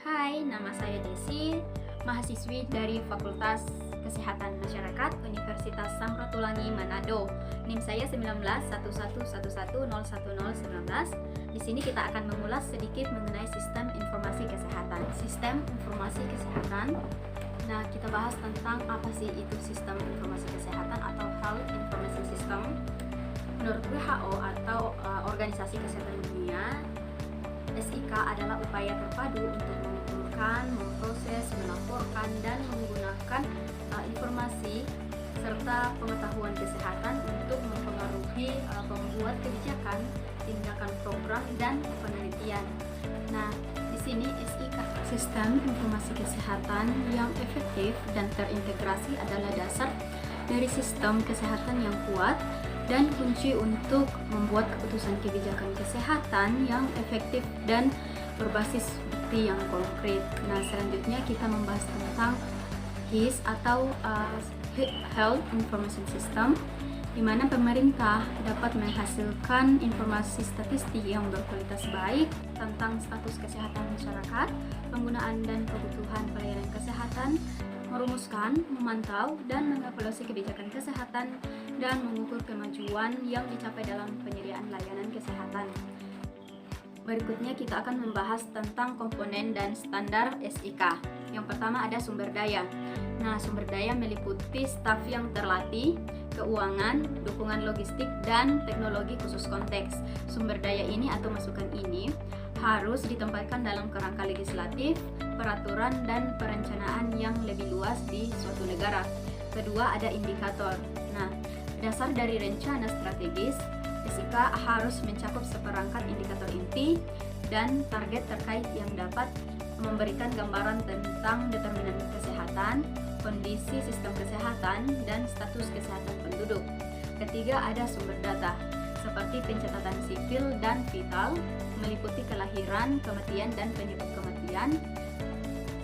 Hai, nama saya Desi, mahasiswi dari Fakultas Kesehatan Masyarakat Universitas Samratulangi Manado. NIM saya 191111101019. Di sini kita akan mengulas sedikit mengenai sistem informasi kesehatan. Sistem informasi kesehatan. Nah, kita bahas tentang apa sih itu sistem informasi kesehatan atau Health Information System. Menurut WHO atau Organisasi Kesehatan Dunia, SIK adalah upaya terpadu untuk mengumpulkan, memproses, melaporkan, dan menggunakan informasi serta pengetahuan kesehatan untuk mempengaruhi pembuat kebijakan, tindakan program, dan penelitian. Nah, di sini SIK, Sistem Informasi Kesehatan yang efektif dan terintegrasi adalah dasar dari sistem kesehatan yang kuat dan kunci untuk membuat keputusan kebijakan kesehatan yang efektif dan berbasis bukti yang konkret. Nah, selanjutnya kita membahas tentang HIS atau Health Information System, di mana pemerintah dapat menghasilkan informasi statistik yang berkualitas baik tentang status kesehatan masyarakat, penggunaan dan kebutuhan pelayanan kesehatan, merumuskan, memantau, dan mengevaluasi kebijakan kesehatan, dan mengukur kemajuan yang dicapai dalam penyediaan layanan kesehatan. Berikutnya kita akan membahas tentang komponen dan standar SIK. Yang pertama ada sumber daya. Nah, sumber daya meliputi staf yang terlatih, keuangan, dukungan logistik, dan teknologi khusus konteks. Sumber daya ini atau masukan ini harus ditempatkan dalam kerangka legislatif, peraturan, dan perencanaan yang lebih luas di suatu negara. Kedua, ada indikator. Nah, dasar dari rencana strategis, SIK harus mencakup seperangkat indikator inti dan target terkait yang dapat memberikan gambaran tentang determinan kesehatan, kondisi sistem kesehatan, dan status kesehatan penduduk. Ketiga, ada sumber data, seperti pencatatan sipil dan vital, meliputi kelahiran, kematian, dan penyebab kematian,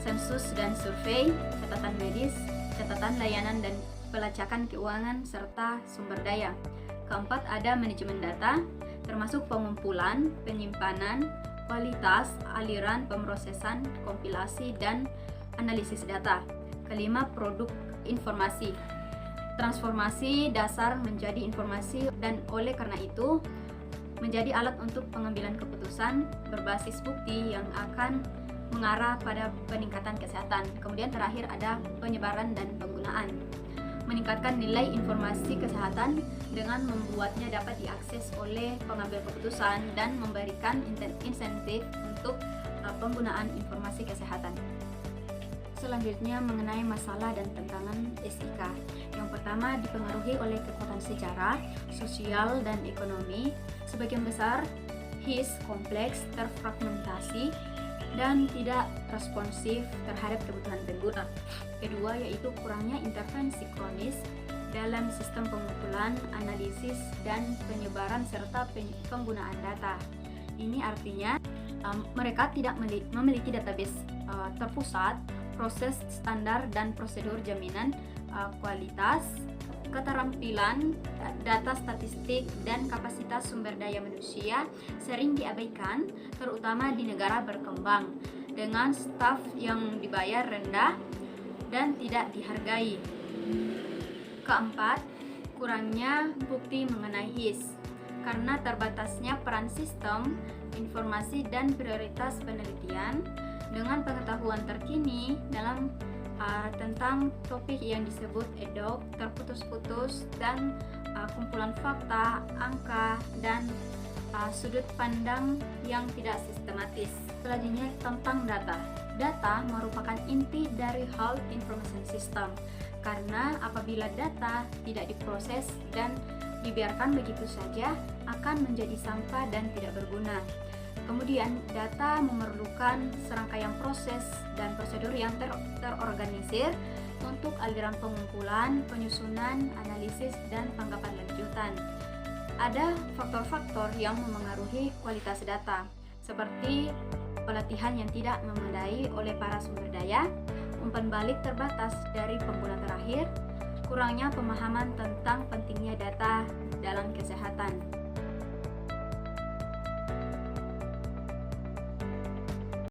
sensus dan survei, catatan medis, catatan layanan dan pelacakan keuangan, serta sumber daya. Keempat, ada manajemen data, termasuk pengumpulan, penyimpanan, kualitas, aliran, pemrosesan, kompilasi, dan analisis data. Kelima, produk informasi, transformasi dasar menjadi informasi, dan oleh karena itu menjadi alat untuk pengambilan keputusan berbasis bukti yang akan mengarah pada peningkatan kesehatan. Kemudian terakhir ada penyebaran dan penggunaan, meningkatkan nilai informasi kesehatan dengan membuatnya dapat diakses oleh pengambil keputusan dan memberikan insentif untuk penggunaan informasi kesehatan. Selanjutnya mengenai masalah dan tantangan SIK. Yang pertama, dipengaruhi oleh kekuatan sejarah, sosial, dan ekonomi. Sebagian besar HIS kompleks, terfragmentasi, dan tidak responsif terhadap kebutuhan pengguna. Kedua, yaitu kurangnya intervensi kronis dalam sistem pengumpulan, analisis, dan penyebaran serta penggunaan data. Ini artinya mereka tidak memiliki database terpusat, proses standar dan prosedur jaminan kualitas, keterampilan, data statistik, dan kapasitas sumber daya manusia sering diabaikan, terutama di negara berkembang dengan staf yang dibayar rendah dan tidak dihargai. Keempat, kurangnya bukti mengenai HIS karena terbatasnya peran sistem, informasi, dan prioritas penelitian dengan pengetahuan terkini dalam tentang topik yang disebut EDOK, terputus-putus, dan kumpulan fakta, angka, dan sudut pandang yang tidak sistematis. Selanjutnya tentang data. Data merupakan inti dari Health Information System karena apabila data tidak diproses dan dibiarkan begitu saja akan menjadi sampah dan tidak berguna. Kemudian, data memerlukan serangkaian proses dan prosedur yang terorganisir untuk aliran pengumpulan, penyusunan, analisis, dan tanggapan lanjutan. Ada faktor-faktor yang memengaruhi kualitas data, seperti pelatihan yang tidak memadai oleh para sumber daya, umpan balik terbatas dari pengguna terakhir, kurangnya pemahaman tentang pentingnya data dalam kesehatan.